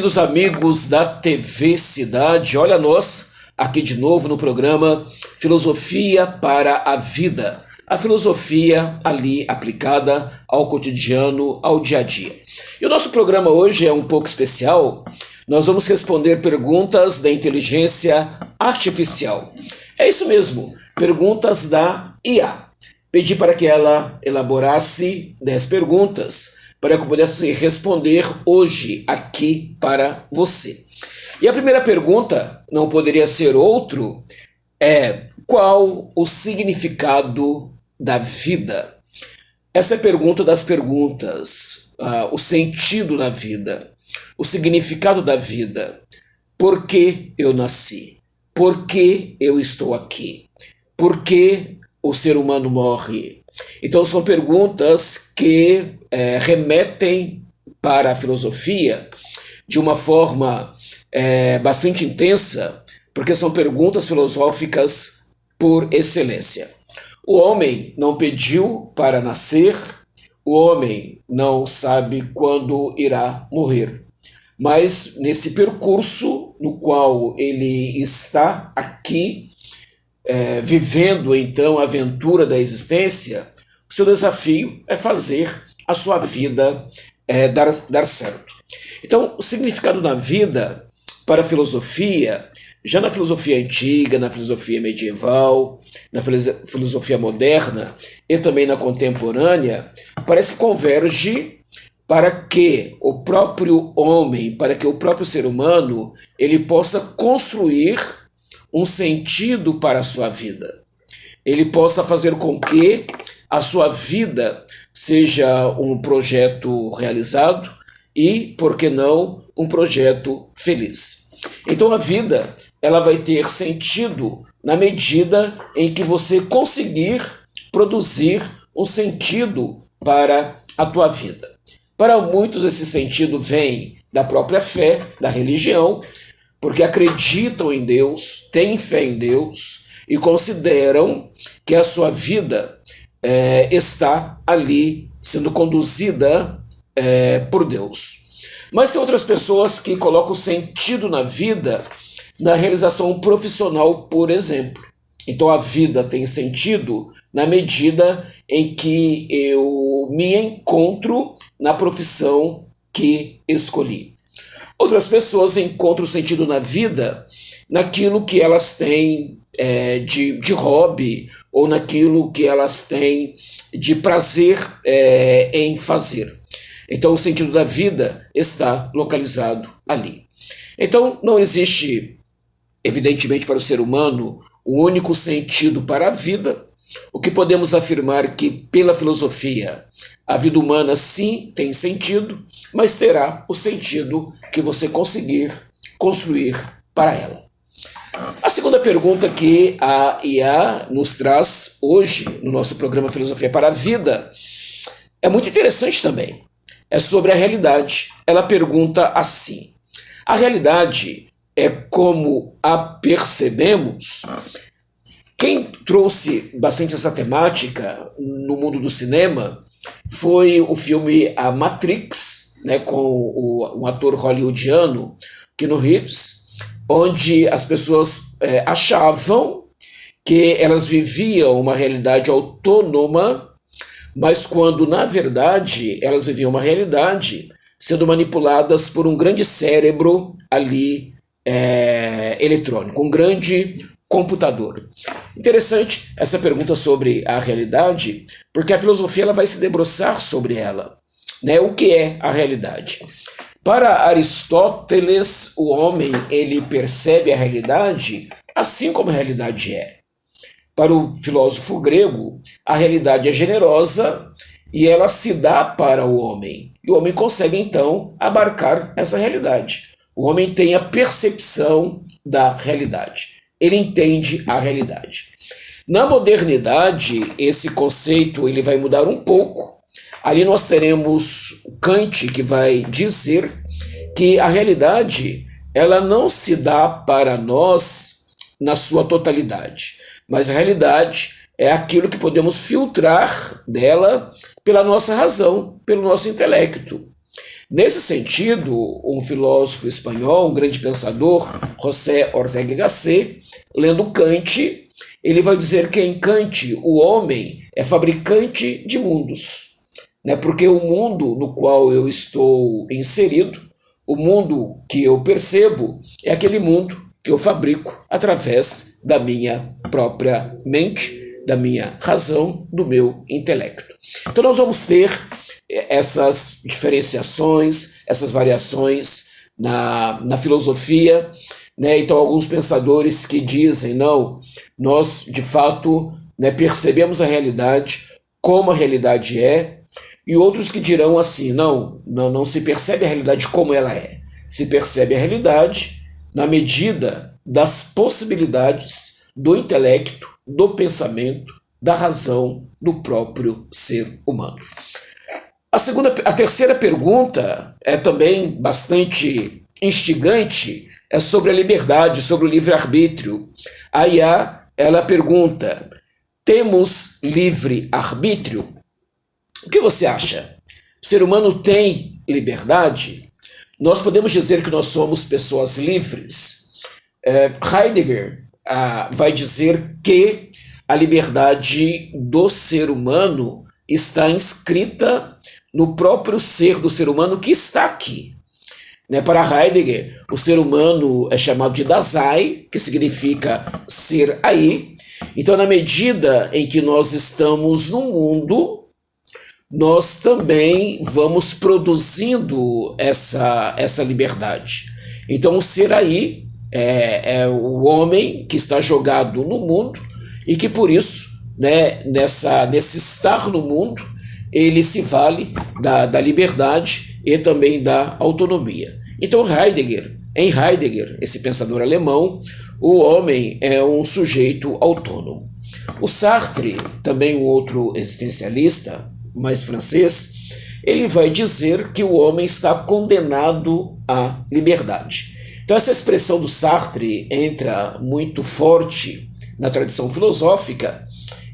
Queridos amigos da TV Cidade, olha nós aqui de novo no programa Filosofia para a Vida. A filosofia ali aplicada ao cotidiano, ao dia a dia. E o nosso programa hoje é um pouco especial. Nós vamos responder perguntas da inteligência artificial. É isso mesmo, perguntas da IA. Pedi para que ela elaborasse 10 perguntas para que eu pudesse responder hoje aqui para você. E a primeira pergunta, não poderia ser outro, é: qual o significado da vida? Essa é a pergunta das perguntas, o sentido da vida, o significado da vida. Por que eu nasci? Por que eu estou aqui? Por que o ser humano morre? Então são perguntas que remetem para a filosofia de uma forma bastante intensa, porque são perguntas filosóficas por excelência. O homem não pediu para nascer, o homem não sabe quando irá morrer. Mas nesse percurso no qual ele está aqui, vivendo então a aventura da existência, o seu desafio é fazer a sua vida dar certo. Então, o significado da vida para a filosofia, já na filosofia antiga, na filosofia medieval, na filosofia moderna e também na contemporânea, parece que converge para que o próprio homem, para que o próprio ser humano, ele possa construir um sentido para a sua vida. Ele possa fazer com que a sua vida seja um projeto realizado e, por que não, um projeto feliz. Então a vida, ela vai ter sentido na medida em que você conseguir produzir um sentido para a tua vida. Para muitos esse sentido vem da própria fé, da religião, porque acreditam em Deus, têm fé em Deus e consideram que a sua vida está ali sendo conduzida por Deus. Mas tem outras pessoas que colocam sentido na vida na realização profissional, por exemplo. Então a vida tem sentido na medida em que eu me encontro na profissão que escolhi. Outras pessoas encontram sentido na vida naquilo que elas têm de hobby ou naquilo que elas têm de prazer em fazer. Então o sentido da vida está localizado ali. Então não existe, evidentemente, para o ser humano um único sentido para a vida. O que podemos afirmar que, pela filosofia, a vida humana sim tem sentido, mas terá o sentido que você conseguir construir para ela. A segunda pergunta que a IA nos traz hoje no nosso programa Filosofia para a Vida é muito interessante também. É sobre a realidade. Ela pergunta assim: a realidade é como a percebemos? Quem trouxe bastante essa temática no mundo do cinema foi o filme A Matrix, com um ator hollywoodiano, Keanu Reeves, onde as pessoas achavam que elas viviam uma realidade autônoma, mas quando, na verdade, elas viviam uma realidade sendo manipuladas por um grande cérebro ali eletrônico, um grande computador. Interessante essa pergunta sobre a realidade, porque a filosofia ela vai se debruçar sobre ela. O que é a realidade? Para Aristóteles, o homem ele percebe a realidade assim como a realidade é. Para o filósofo grego, a realidade é generosa e ela se dá para o homem. E o homem consegue, então, abarcar essa realidade. O homem tem a percepção da realidade. Ele entende a realidade. Na modernidade, esse conceito ele vai mudar um pouco. Ali nós teremos Kant, que vai dizer que a realidade ela não se dá para nós na sua totalidade. Mas a realidade é aquilo que podemos filtrar dela pela nossa razão, pelo nosso intelecto. Nesse sentido, um filósofo espanhol, um grande pensador, José Ortega y Gasset, lendo Kant, ele vai dizer que em Kant o homem é fabricante de mundos, né? Porque o mundo no qual eu estou inserido, o mundo que eu percebo, é aquele mundo que eu fabrico através da minha própria mente, da minha razão, do meu intelecto. Então nós vamos ter essas diferenciações, essas variações na filosofia, né? Então alguns pensadores que dizem, não, nós de fato, né, percebemos a realidade como a realidade é, e outros que dirão assim, não se percebe a realidade como ela é, se percebe a realidade na medida das possibilidades do intelecto, do pensamento, da razão do próprio ser humano. A terceira pergunta é também bastante instigante, é sobre a liberdade, sobre o livre-arbítrio. A IA, ela pergunta, temos livre-arbítrio? O que você acha? O ser humano tem liberdade? Nós podemos dizer que nós somos pessoas livres? Heidegger vai dizer que a liberdade do ser humano está inscrita no próprio ser do ser humano que está aqui. Para Heidegger, o ser humano é chamado de Dasein, que significa ser aí. Então, na medida em que nós estamos no mundo, nós também vamos produzindo essa liberdade. Então, o ser aí é o homem que está jogado no mundo e que, por isso, né, nesse estar no mundo, ele se vale da liberdade e também da autonomia. Então em Heidegger, esse pensador alemão, o homem é um sujeito autônomo. O Sartre, também um outro existencialista, mais francês, ele vai dizer que o homem está condenado à liberdade. Então essa expressão do Sartre entra muito forte na tradição filosófica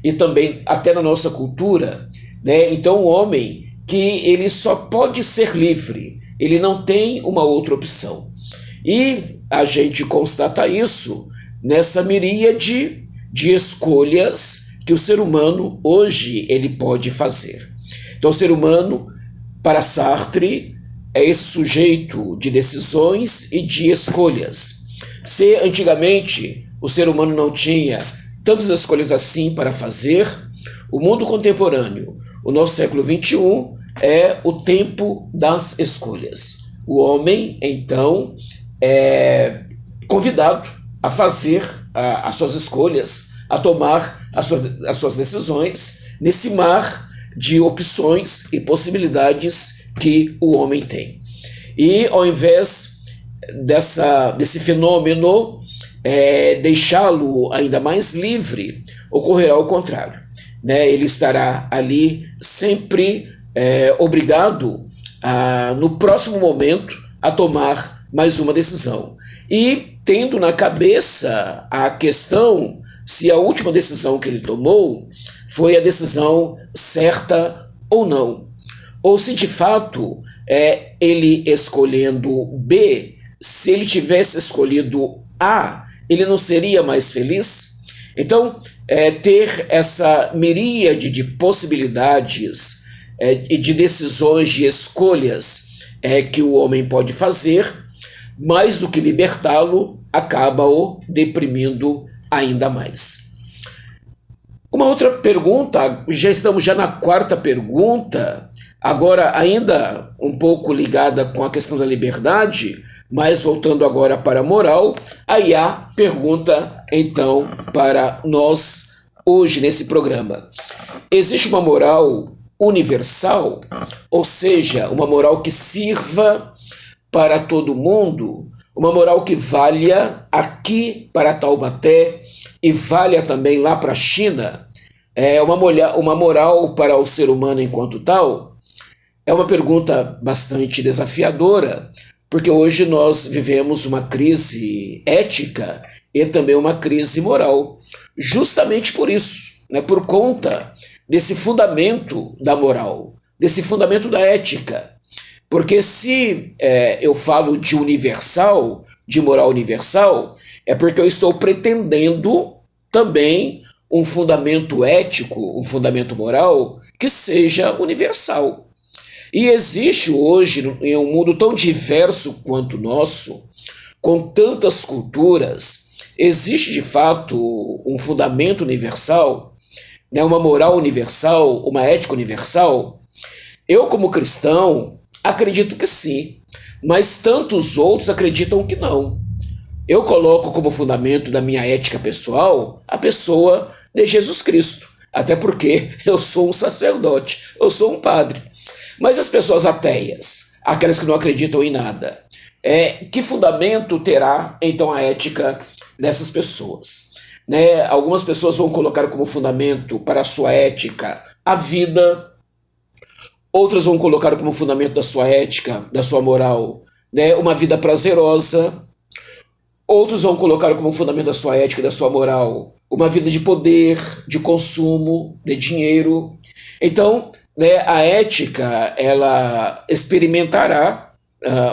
e também até na nossa cultura, né? Então o homem que ele só pode ser livre, ele não tem uma outra opção. E a gente constata isso nessa miríade de escolhas que o ser humano hoje ele pode fazer. Então o ser humano, para Sartre, é esse sujeito de decisões e de escolhas. Se antigamente o ser humano não tinha tantas escolhas assim para fazer, o mundo contemporâneo, o nosso século XXI, é o tempo das escolhas. O homem, então, é convidado a fazer as suas escolhas, a tomar as suas decisões nesse mar de opções e possibilidades que o homem tem. E ao invés desse fenômeno deixá-lo ainda mais livre, ocorrerá o contrário, né? Ele estará ali sempre obrigado no próximo momento a tomar mais uma decisão. E tendo na cabeça a questão se a última decisão que ele tomou foi a decisão certa ou não. Ou se de fato ele escolhendo B, se ele tivesse escolhido A, ele não seria mais feliz? Então, ter essa miríade de possibilidades e de decisões, de escolhas que o homem pode fazer, mais do que libertá-lo, acaba o deprimindo ainda mais. Uma outra pergunta, estamos na quarta pergunta, agora ainda um pouco ligada com a questão da liberdade, mas voltando agora para a moral, a IA pergunta então para nós hoje nesse programa: existe uma moral universal, ou seja, uma moral que sirva para todo mundo, uma moral que valha aqui para Taubaté e valha também lá para a China? Uma moral para o ser humano enquanto tal? É uma pergunta bastante desafiadora, porque hoje nós vivemos uma crise ética e também uma crise moral, justamente por isso, né, por conta desse fundamento da moral, desse fundamento da ética. Porque se eu falo de universal, de moral universal, é porque eu estou pretendendo também um fundamento ético, um fundamento moral que seja universal. E existe hoje, em um mundo tão diverso quanto o nosso, com tantas culturas, existe de fato um fundamento universal, né, uma moral universal, uma ética universal? Eu, como cristão, acredito que sim, mas tantos outros acreditam que não. Eu coloco como fundamento da minha ética pessoal a pessoa de Jesus Cristo, até porque eu sou um sacerdote, eu sou um padre. Mas as pessoas ateias, aquelas que não acreditam em nada, que fundamento terá então a ética dessas pessoas? Né? Algumas pessoas vão colocar como fundamento para a sua ética a vida. Outras vão colocar como fundamento da sua ética, da sua moral, né, uma vida prazerosa. Outros vão colocar como fundamento da sua ética, da sua moral, uma vida de poder, de consumo, de dinheiro. Então, né, a ética, ela experimentará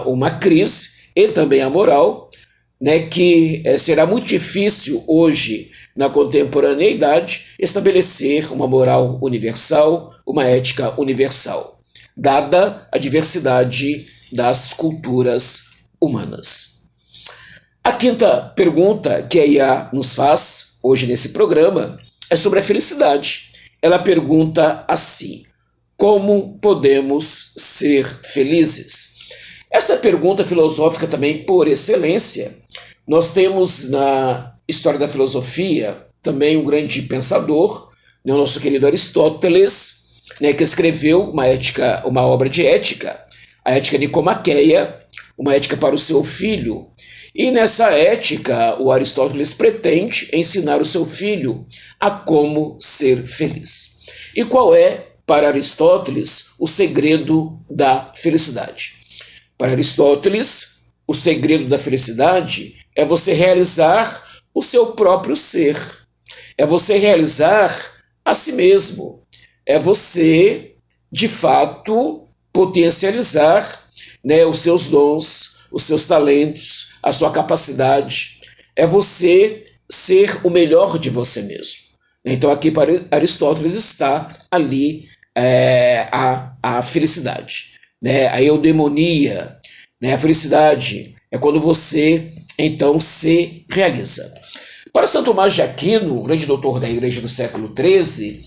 uma crise, e também a moral, né, que será muito difícil hoje, na contemporaneidade, estabelecer uma moral universal, uma ética universal, dada a diversidade das culturas humanas. A quinta pergunta que a IA nos faz hoje nesse programa é sobre a felicidade. Ela pergunta assim: como podemos ser felizes? Essa pergunta filosófica também por excelência. Nós temos na história da filosofia também um grande pensador, né, o nosso querido Aristóteles, né, que escreveu uma obra de ética, a Ética Nicomaqueia, uma ética para o seu filho. E nessa ética, o Aristóteles pretende ensinar o seu filho a como ser feliz. E qual é, para Aristóteles, o segredo da felicidade? Para Aristóteles, o segredo da felicidade é você realizar o seu próprio ser, é você realizar a si mesmo, é você, de fato, potencializar, né, os seus dons, os seus talentos, a sua capacidade, é você ser o melhor de você mesmo. Então aqui para Aristóteles está ali a felicidade, né, a eudemonia, né, a felicidade é quando você então se realiza. Para São Tomás de Aquino, grande doutor da Igreja do século XIII,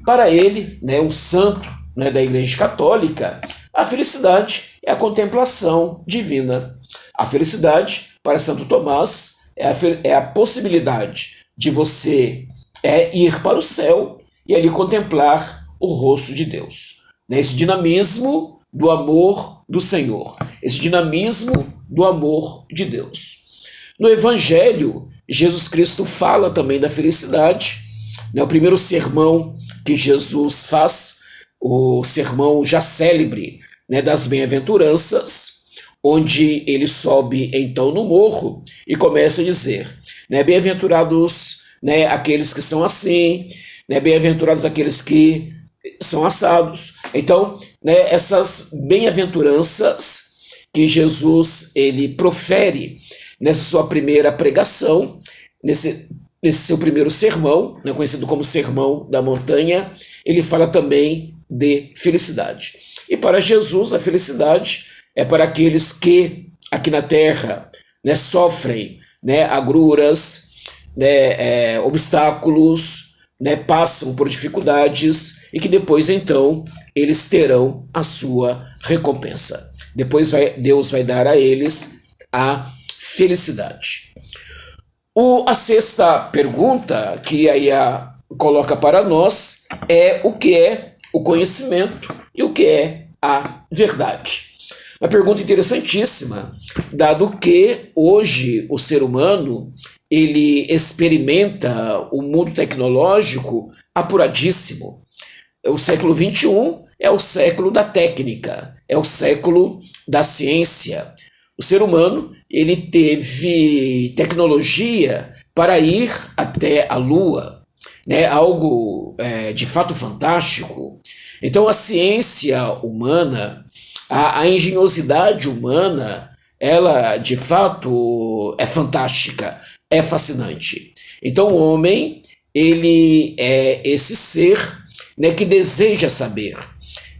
para ele, né, um santo, né, da Igreja Católica, a felicidade é a contemplação divina. A felicidade, para Santo Tomás, é a possibilidade de você ir para o céu e ali contemplar o rosto de Deus. Né, esse dinamismo do amor do Senhor, esse dinamismo do amor de Deus. No Evangelho, Jesus Cristo fala também da felicidade. Né, o primeiro sermão que Jesus faz, o sermão já célebre, né, das bem-aventuranças, onde ele sobe então no morro e começa a dizer, né, bem-aventurados, né, aqueles que são assim, né, bem-aventurados aqueles que são assados. Então, né, essas bem-aventuranças que Jesus ele profere nessa sua primeira pregação, nesse seu primeiro sermão, né, conhecido como Sermão da Montanha, ele fala também de felicidade. E para Jesus, a felicidade é para aqueles que aqui na Terra, né, sofrem, né, agruras, né, obstáculos, né, passam por dificuldades e que depois então eles terão a sua recompensa. Depois Deus vai dar a eles a felicidade. A sexta pergunta que a IA coloca para nós é o que é o conhecimento e o que é a verdade. Uma pergunta interessantíssima, dado que hoje o ser humano ele experimenta o mundo tecnológico apuradíssimo. O século XXI é o século da técnica, é o século da ciência. O ser humano ele teve tecnologia para ir até a Lua, né? Algo de fato fantástico. Então a ciência humana A engenhosidade humana, ela de fato é fantástica, é fascinante. Então o homem, ele é esse ser, né, que deseja saber,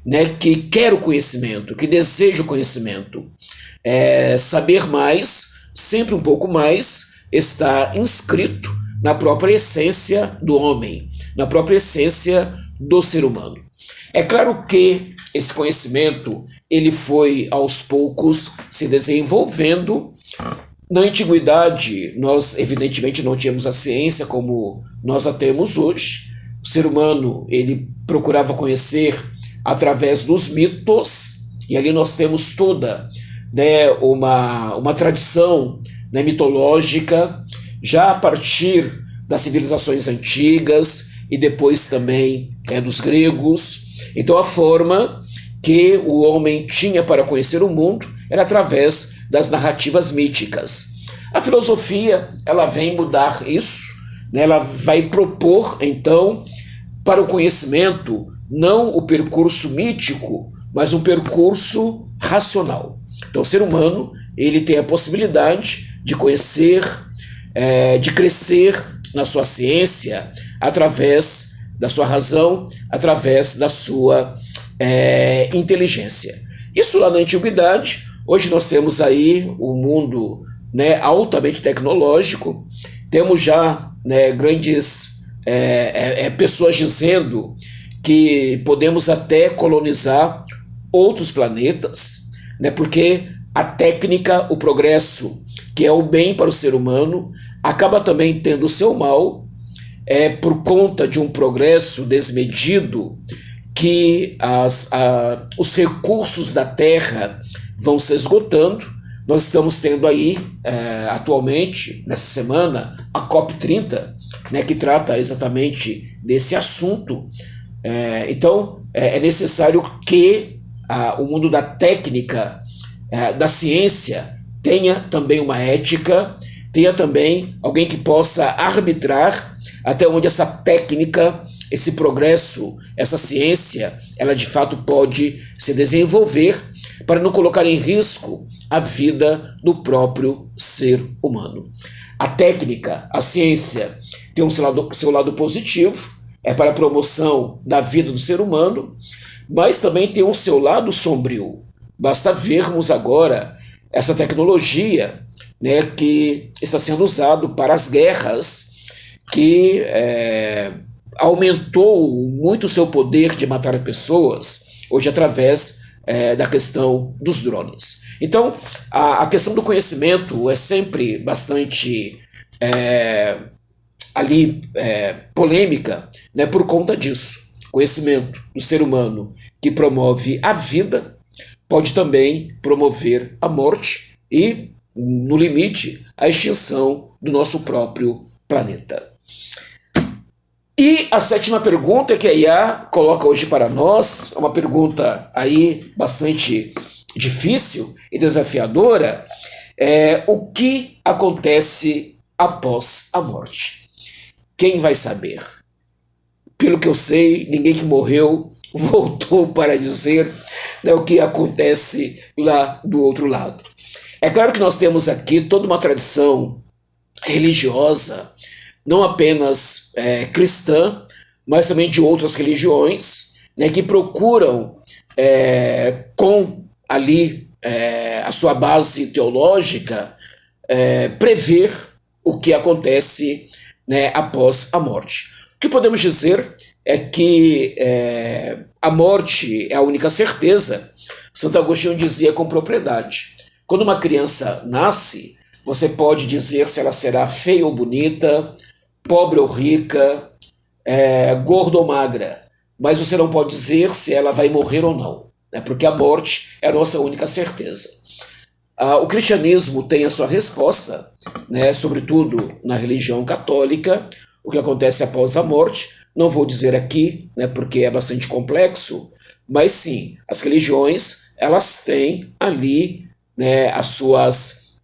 né, que quer o conhecimento, que deseja o conhecimento. Saber mais, sempre um pouco mais, está inscrito na própria essência do homem, na própria essência do ser humano. É claro que esse conhecimento ele foi aos poucos se desenvolvendo. Na antiguidade, nós evidentemente não tínhamos a ciência como nós a temos hoje. O ser humano ele procurava conhecer através dos mitos, e ali nós temos toda, né, uma tradição, né, mitológica, já a partir das civilizações antigas e depois também dos gregos. Então a forma que o homem tinha para conhecer o mundo era através das narrativas míticas. A filosofia ela vem mudar isso, né? Ela vai propor então para o conhecimento não o percurso mítico, mas um percurso racional. Então o ser humano ele tem a possibilidade de conhecer, de crescer na sua ciência através da sua razão, através da sua inteligência. Isso lá na antiguidade. Hoje nós temos aí o mundo, né, altamente tecnológico, temos já, né, grandes pessoas dizendo que podemos até colonizar outros planetas, né, porque a técnica, o progresso, que é o bem para o ser humano, acaba também tendo o seu mal, por conta de um progresso desmedido, que os recursos da Terra vão se esgotando. Nós estamos tendo aí, atualmente, nessa semana, a COP30, né, que trata exatamente desse assunto. Então, é necessário que o mundo da técnica, da ciência, tenha também uma ética, tenha também alguém que possa arbitrar até onde essa técnica, esse progresso, essa ciência, ela de fato pode se desenvolver para não colocar em risco a vida do próprio ser humano. A técnica, a ciência, tem seu lado positivo, é para a promoção da vida do ser humano, mas também tem o seu lado sombrio. Basta vermos agora essa tecnologia, né, que está sendo usado para as guerras, que aumentou muito o seu poder de matar pessoas, hoje através da questão dos drones. Então, a questão do conhecimento é sempre bastante polêmica, né, por conta disso. Conhecimento do ser humano que promove a vida pode também promover a morte e, no limite, a extinção do nosso próprio planeta. E a sétima pergunta que a IA coloca hoje para nós, uma pergunta aí bastante difícil e desafiadora, é o que acontece após a morte? Quem vai saber? Pelo que eu sei, ninguém que morreu voltou para dizer, né, o que acontece lá do outro lado. É claro que nós temos aqui toda uma tradição religiosa, não apenas cristã, mas também de outras religiões, né, que procuram, com ali a sua base teológica, prever o que acontece, né, após a morte. O que podemos dizer é que a morte é a única certeza. Santo Agostinho dizia com propriedade: quando uma criança nasce, você pode dizer se ela será feia ou bonita, pobre ou rica, gorda ou magra, mas você não pode dizer se ela vai morrer ou não, né? Porque a morte é a nossa única certeza. O cristianismo tem a sua resposta, né, sobretudo na religião católica, o que acontece após a morte. Não vou dizer aqui, né, porque é bastante complexo, mas sim, as religiões elas têm ali, né, as suas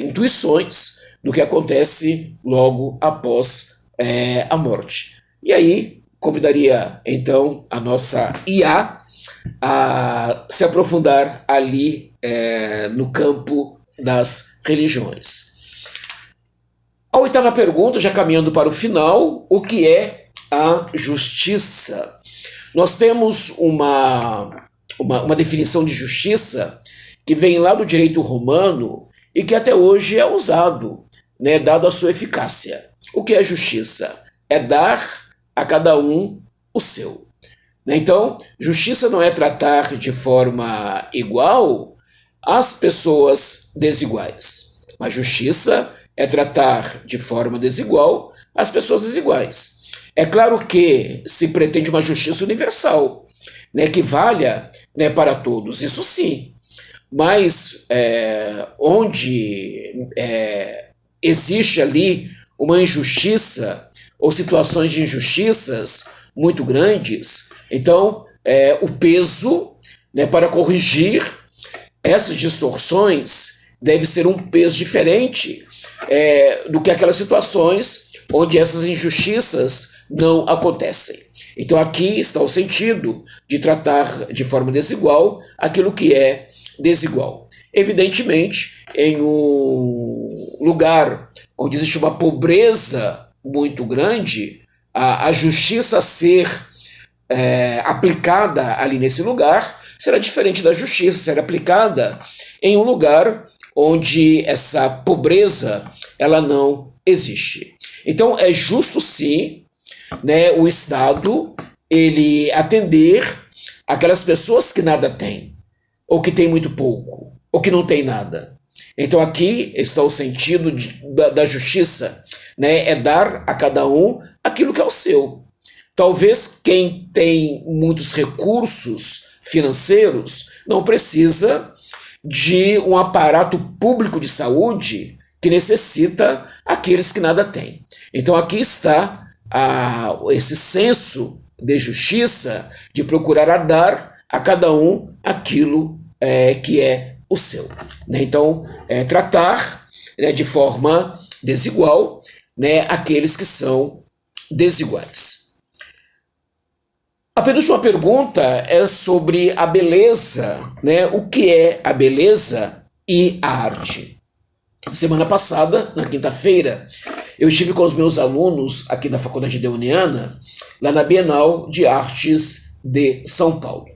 intuições do que acontece logo após a morte. E aí, convidaria então a nossa IA a se aprofundar ali no campo das religiões. A oitava pergunta, já caminhando para o final, o que é a justiça? Nós temos uma definição de justiça que vem lá do direito romano e que até hoje é usado, né, dado a sua eficácia. O que é justiça? É dar a cada um o seu. Então, justiça não é tratar de forma igual as pessoas desiguais, mas justiça é tratar de forma desigual as pessoas desiguais. É claro que se pretende uma justiça universal, né, que valha, né, para todos, isso sim, mas onde existe ali uma injustiça ou situações de injustiças muito grandes, então o peso, né, para corrigir essas distorções deve ser um peso diferente do que aquelas situações onde essas injustiças não acontecem. Então aqui está o sentido de tratar de forma desigual aquilo que é desigual. Evidentemente, em um lugar onde existe uma pobreza muito grande, a justiça a ser aplicada ali nesse lugar será diferente da justiça ser aplicada em um lugar onde essa pobreza ela não existe. Então é justo sim, né, o Estado ele atender aquelas pessoas que nada têm, ou que têm muito pouco, ou que não têm nada. Então aqui está o sentido da justiça, né, é dar a cada um aquilo que é o seu. Talvez quem tem muitos recursos financeiros não precisa de um aparato público de saúde que necessita aqueles que nada têm. Então aqui está esse senso de justiça de procurar dar a cada um aquilo que é o seu. Né? Então, tratar, né, de forma desigual, né, aqueles que são desiguais. A penúltima pergunta é sobre a beleza, né? O que é a beleza e a arte? Semana passada, na quinta-feira, eu estive com os meus alunos aqui da Faculdade Deoniana, lá na Bienal de Artes de São Paulo.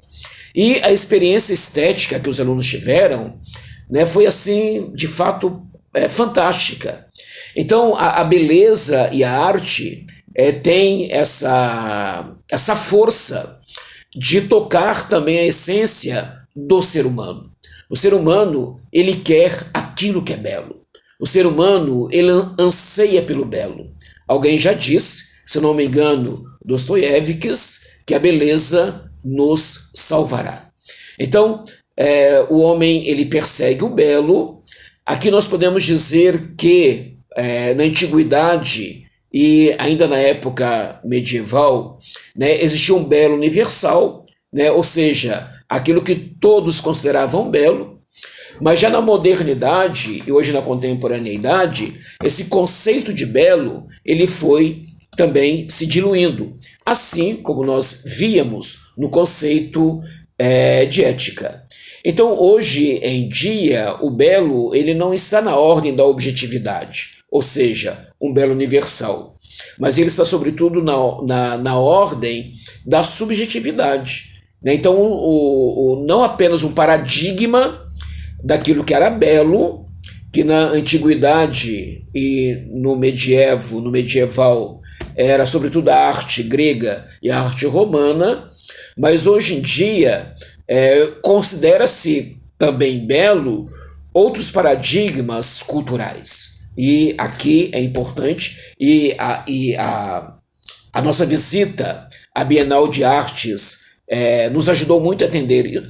E a experiência estética que os alunos tiveram, né, foi assim, de fato, fantástica. Então, a beleza e a arte tem essa força de tocar também a essência do ser humano. O ser humano, ele quer aquilo que é belo. O ser humano, ele anseia pelo belo. Alguém já disse, se não me engano, Dostoiévski, que a beleza nos salvará. Então, o homem, ele persegue o belo. Aqui nós podemos dizer que, na antiguidade e ainda na época medieval, né, existia um belo universal, né, ou seja, aquilo que todos consideravam belo, mas já na modernidade e hoje na contemporaneidade, esse conceito de belo ele foi também se diluindo, assim como nós víamos no conceito de ética. Então, hoje em dia, o belo ele não está na ordem da objetividade, ou seja, um belo universal, mas ele está sobretudo na ordem da subjetividade. Né? Então, não apenas um paradigma daquilo que era belo, que na antiguidade e no medieval era sobretudo a arte grega e a arte romana, mas hoje em dia considera-se também belo outros paradigmas culturais. E aqui é importante, a nossa visita à Bienal de Artes nos ajudou muito a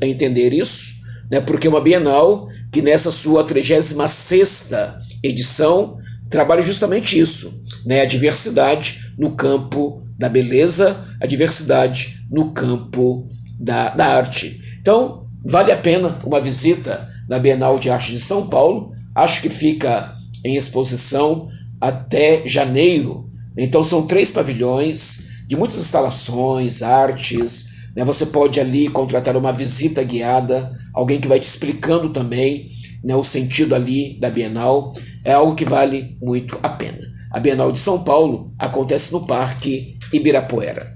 entender isso, né, porque é uma Bienal que nessa sua 36ª edição trabalha justamente isso, né, a diversidade no campo da beleza, a diversidade no campo da arte. Então, vale a pena uma visita na Bienal de Arte de São Paulo. Acho que fica em exposição até janeiro. Então, são 3 pavilhões de muitas instalações, artes, né? Você pode ali contratar uma visita guiada, alguém que vai te explicando também, né, o sentido ali da Bienal. É algo que vale muito a pena. A Bienal de São Paulo acontece no Parque Ibirapuera.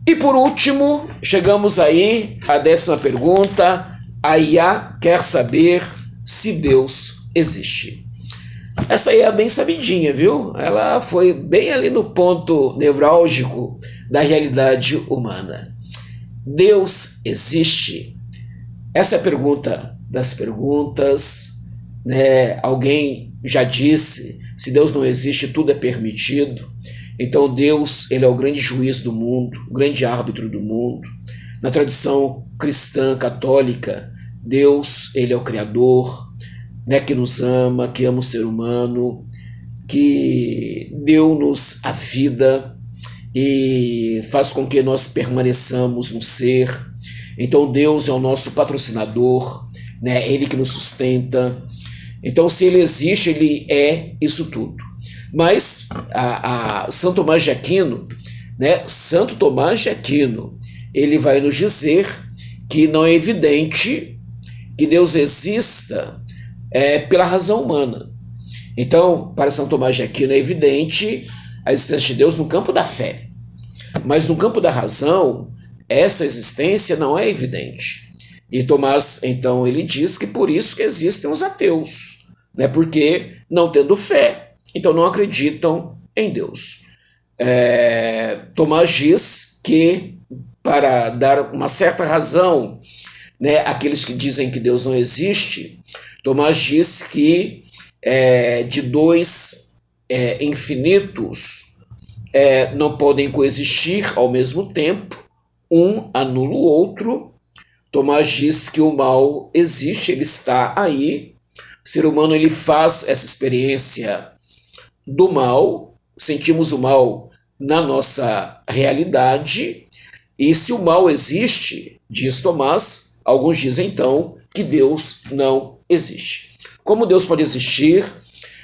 E por último, chegamos aí à 10ª pergunta. A IA quer saber se Deus existe. Essa aí é bem sabidinha, viu? Ela foi bem ali no ponto nevrálgico da realidade humana. Deus existe? Essa é a pergunta das perguntas, né? Alguém já disse, se Deus não existe, tudo é permitido. Então Deus, ele é o grande juiz do mundo, o grande árbitro do mundo. Na tradição cristã católica, Deus, ele é o Criador, né, que nos ama, que ama o ser humano, que deu-nos a vida e faz com que nós permaneçamos no ser. Então Deus é o nosso patrocinador, né, ele que nos sustenta. Então se ele existe, ele é isso tudo. Mas Santo Tomás de Aquino, né, Santo Tomás de Aquino, ele vai nos dizer que não é evidente que Deus exista pela razão humana. Então, para São Tomás de Aquino é evidente a existência de Deus no campo da fé. Mas no campo da razão, essa existência não é evidente. E Tomás, então, ele diz que por isso que existem os ateus, né? Porque não tendo fé, então não acreditam em Deus. Tomás diz que para dar uma certa razão, né, àqueles que dizem que Deus não existe, Tomás diz que de dois infinitos não podem coexistir ao mesmo tempo, um anula o outro. Tomás diz que o mal existe, ele está aí. O ser humano ele faz essa experiência do mal, sentimos o mal na nossa realidade, e se o mal existe, diz Tomás, alguns dizem então que Deus não existe. Como Deus pode existir,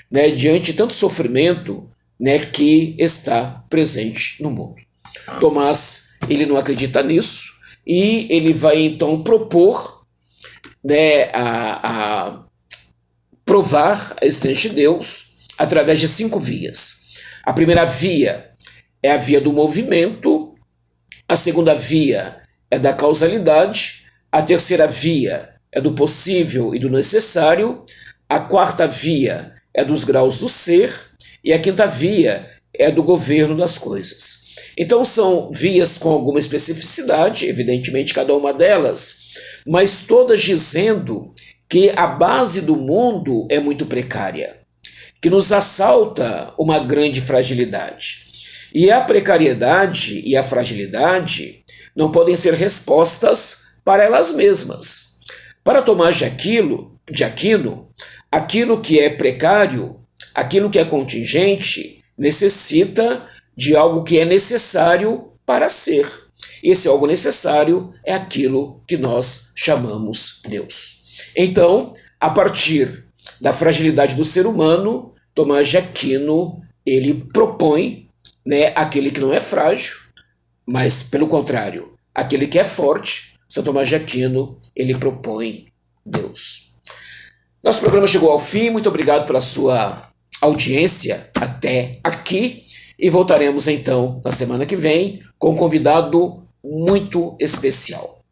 né, diante de tanto sofrimento, né, que está presente no mundo? Tomás, ele não acredita nisso, e ele vai então propor, né, a provar a existência de Deus através de 5 vias. A primeira via é a via do movimento, a segunda via é da causalidade, a terceira via é do possível e do necessário, a quarta via é dos graus do ser e a quinta via é do governo das coisas. Então são vias com alguma especificidade, evidentemente cada uma delas, mas todas dizendo que a base do mundo é muito precária, que nos assalta uma grande fragilidade. E a precariedade e a fragilidade não podem ser respostas para elas mesmas. Para Tomás de Aquino, aquilo que é precário, aquilo que é contingente, necessita de algo que é necessário para ser. Esse algo necessário é aquilo que nós chamamos Deus. Então, a partir da fragilidade do ser humano, Tomás de Aquino, ele propõe, né, aquele que não é frágil, mas, pelo contrário, aquele que é forte. São Tomás de Aquino, ele propõe Deus. Nosso programa chegou ao fim, muito obrigado pela sua audiência até aqui, e voltaremos então na semana que vem com um convidado muito especial.